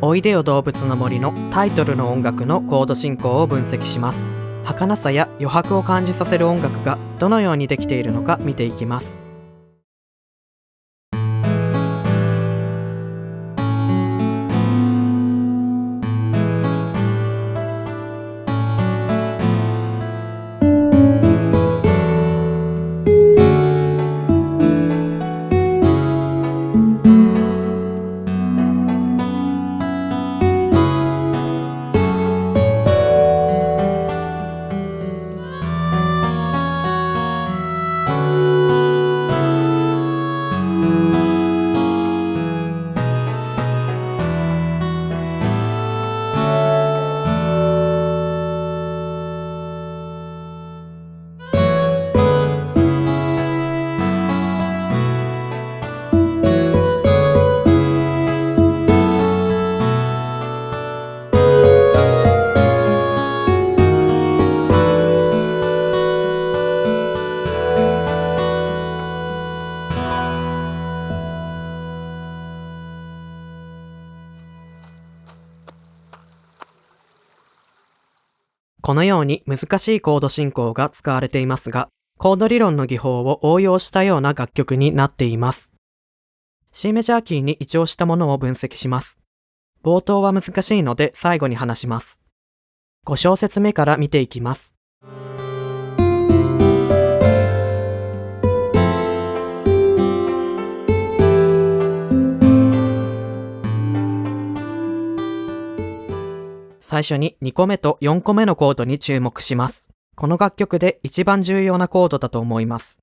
おいでよ動物の森のタイトルの音楽のコード進行を分析します。儚さや余白を感じさせる音楽がどのようにできているのか見ていきます。このように難しいコード進行が使われていますが、コード理論の技法を応用したような楽曲になっています。C メジャーキーに移調したものを分析します。冒頭は難しいので最後に話します。5小節目から見ていきます。最初に2個目と4個目のコードに注目します。この楽曲で一番重要なコードだと思います。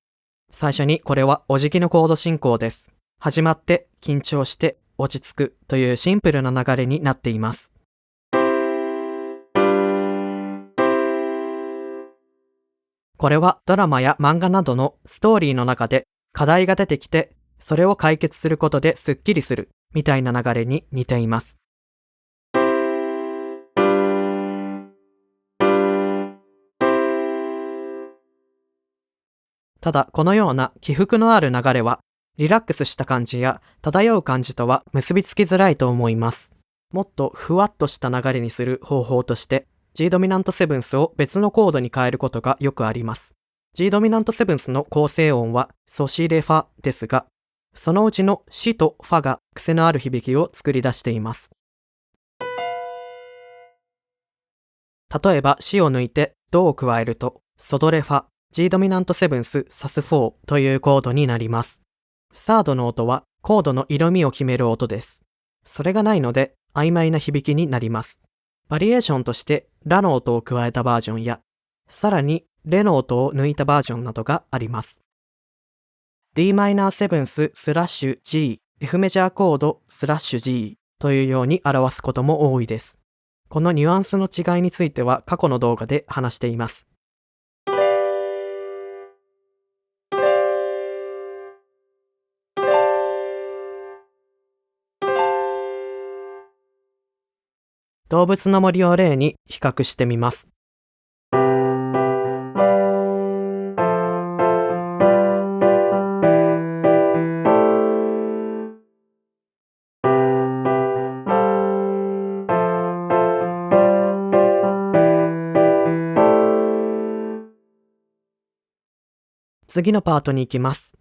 最初にこれはお辞儀のコード進行です。始まって緊張して落ち着くというシンプルな流れになっています。これはドラマや漫画などのストーリーの中で課題が出てきて、それを解決することでスッキリするみたいな流れに似ています。ただこのような起伏のある流れはリラックスした感じや漂う感じとは結びつきづらいと思います。もっとふわっとした流れにする方法として G ドミナントセブンスを別のコードに変えることがよくあります。G ドミナントセブンスの構成音はソシレファですが、そのうちのシとファが癖のある響きを作り出しています。例えばシを抜いてドを加えるとソドレファG ドミナントセブンスサス4というコードになります。サードの音はコードの色味を決める音です。それがないので曖昧な響きになります。バリエーションとしてラの音を加えたバージョンや、さらにレの音を抜いたバージョンなどがあります。Dm7 スラッシュ G、F メジャーコードスラッシュ G というように表すことも多いです。このニュアンスの違いについては過去の動画で話しています。動物の森を例に比較してみます。次のパートに行きます。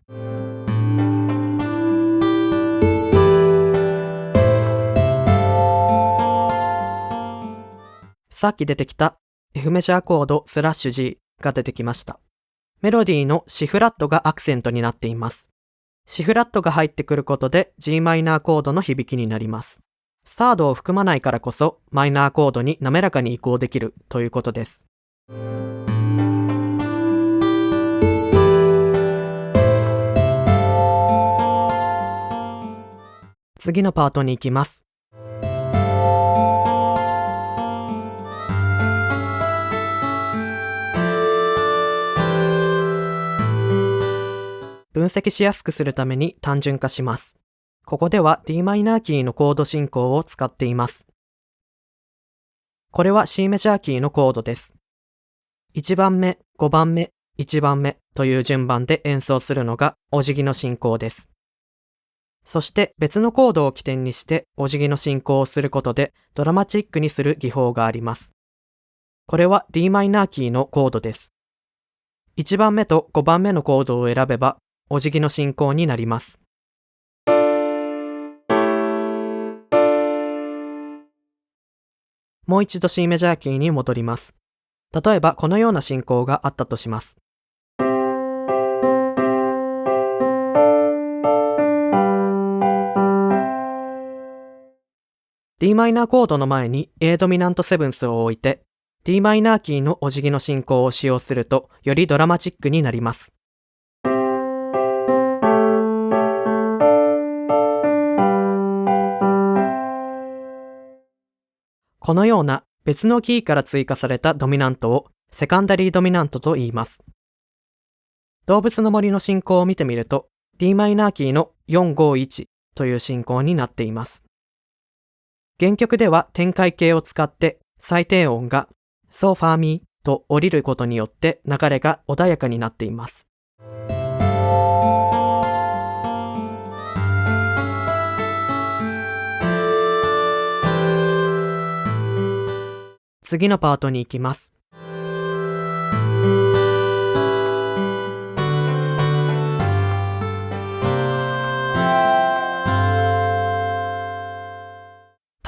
さっき出てきた F メジャーコードスラッシュ G が出てきました。メロディーのシフラットがアクセントになっています。シフラットが入ってくることで G マイナーコードの響きになります。サードを含まないからこそマイナーコードに滑らかに移行できるということです。次のパートに行きます。分析しやすくするために単純化します。ここでは d マイナーキーのコード進行を使っています。これは C メジャーキーのコードです。1番目、5番目、1番目という順番で演奏するのがお辞儀の進行です。そして別のコードを起点にしてお辞儀の進行をすることでドラマチックにする技法があります。これは d マイナーキーのコードです。1番目と5番目のコードを選べばお辞儀の進行になります。もう一度 C メジャーキーに戻ります。例えばこのような進行があったとします。d マイナーコードの前に A ドミナントセブンスを置いて d マイナーキーのお辞儀の進行を使用するとよりドラマチックになります。このような別のキーから追加されたドミナントをセカンダリードミナントと言います。動物の森の進行を見てみると d マイナーキーの451という進行になっています。原曲では展開形を使って最低音がソファミと降りることによって流れが穏やかになっています。次のパートに行きます。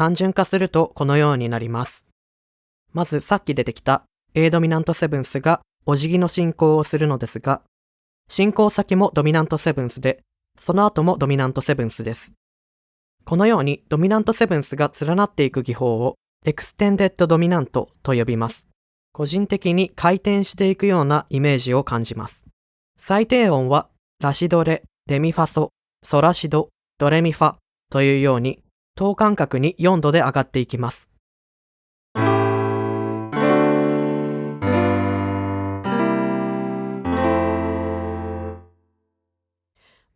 単純化するとこのようになります。まずさっき出てきた A ドミナントセブンスがお辞儀の進行をするのですが、進行先もドミナントセブンスで、その後もドミナントセブンスです。このようにドミナントセブンスが連なっていく技法をエクステンデッドドミナントと呼びます。個人的に回転していくようなイメージを感じます。最低音はラシドレ、レミファソ、ソラシド、ドレミファというように等間隔に4度で上がっていきます。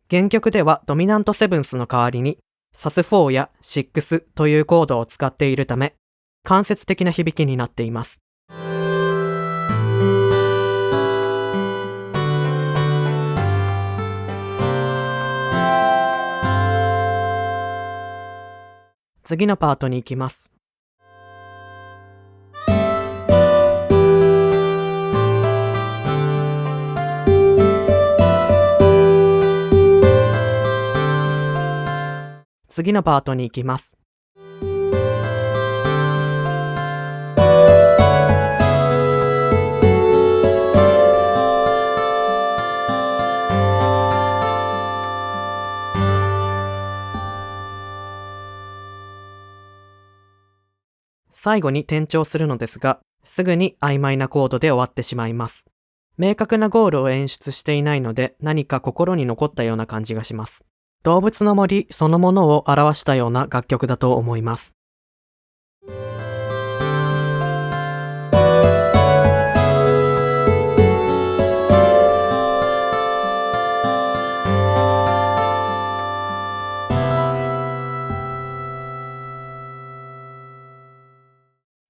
原曲ではドミナントセブンスの代わりにサス4や6というコードを使っているため間接的な響きになっています。次のパートに行きます。次のパートに行きます。最後に転調するのですが、すぐに曖昧なコードで終わってしまいます。明確なゴールを演出していないので何か心に残ったような感じがします。動物の森そのものを表したような楽曲だと思います。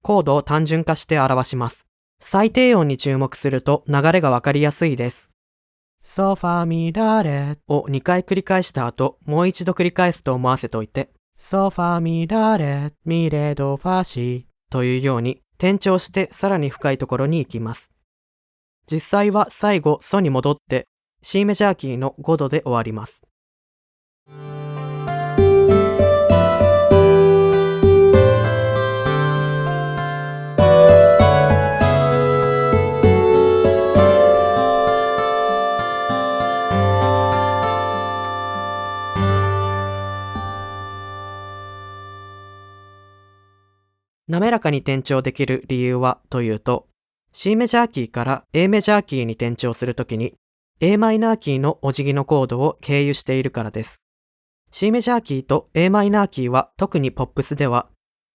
コードを単純化して表します。最低音に注目すると流れがわかりやすいです。ソファミラレを2回繰り返した後、もう一度繰り返すと思わせておいて、ソファミラレミレドファシというように転調してさらに深いところに行きます。実際は最後ソに戻って C メジャーキーの5度で終わります。滑らかに転調できる理由はというと、C メジャーキーから A メジャーキーに転調するときに A マイナーキーのお辞儀のコードを経由しているからです。C メジャーキーと A マイナーキーは特にポップスでは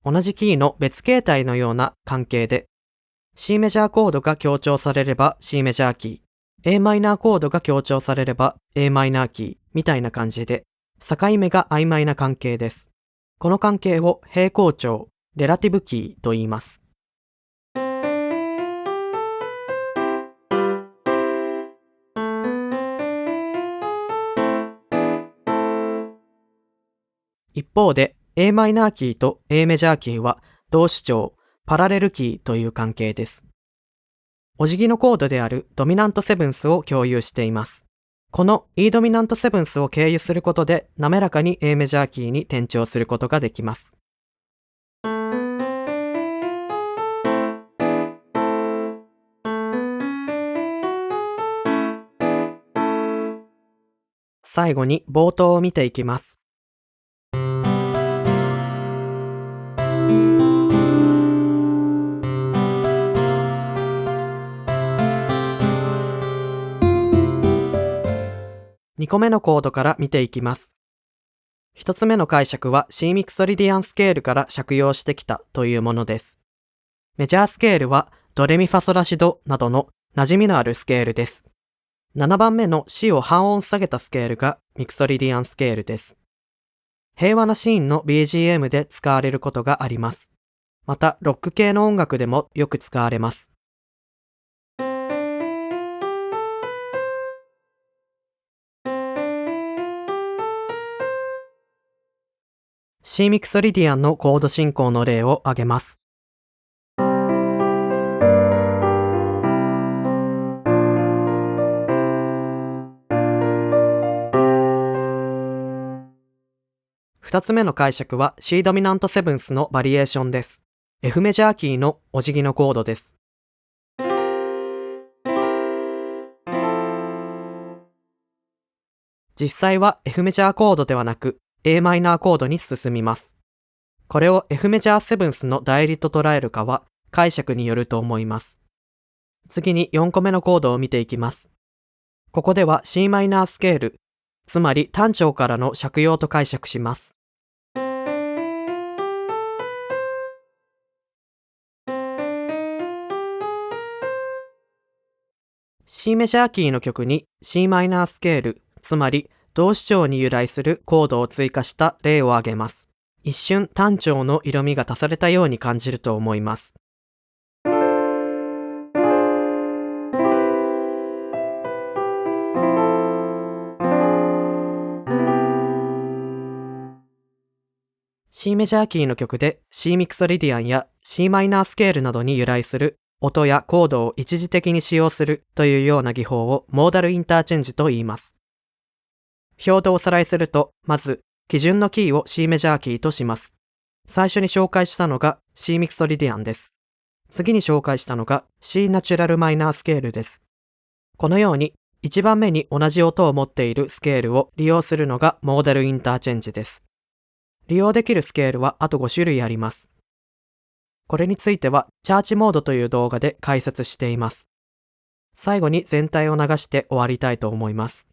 同じキーの別形態のような関係で、C メジャーコードが強調されれば C メジャーキー、A マイナーコードが強調されれば A マイナーキーみたいな感じで、境目が曖昧な関係です。この関係を平行調、レラティブキーと言います。一方で a マイナーキーと A メジャーキーは同主調、パラレルキーという関係です。お辞儀のコードであるドミナントセブンスを共有しています。この E ドミナントセブンスを経由することで滑らかに A メジャーキーに転調することができます。最後に冒頭を見ていきます。2個目のコードから見ていきます。1つ目の解釈は C ミクソリディアンスケールから借用してきたというものです。メジャースケールはドレミファソラシドなどの馴染みのあるスケールです。7番目の C を半音下げたスケールがミクソリディアンスケールです。平和なシーンの BGM で使われることがあります。また、ロック系の音楽でもよく使われます。C ミクソリディアンのコード進行の例を挙げます。2つ目の解釈は C ドミナントセブンスのバリエーションです。F メジャーキーのお辞儀のコードです。実際は F メジャーコードではなく A マイナーコードに進みます。これを F メジャーセブンスの代理と捉えるかは解釈によると思います。次に4個目のコードを見ていきます。ここでは C マイナースケール、つまり単調からの借用と解釈します。C メジャーキーの曲に C マイナースケール、つまり同主調に由来するコードを追加した例を挙げます。一瞬単調の色味が足されたように感じると思います。C メジャーキーの曲で C ミクソリディアンや C マイナースケールなどに由来する音やコードを一時的に使用するというような技法をモーダルインターチェンジと言います。表でおさらいすると、まず基準のキーを C メジャーキーとします。最初に紹介したのが C ミクソリディアンです。次に紹介したのが C ナチュラルマイナースケールです。このように1番目に同じ音を持っているスケールを利用するのがモーダルインターチェンジです。利用できるスケールはあと5種類あります。これについてはチャーチモードという動画で解説しています。最後に全体を流して終わりたいと思います。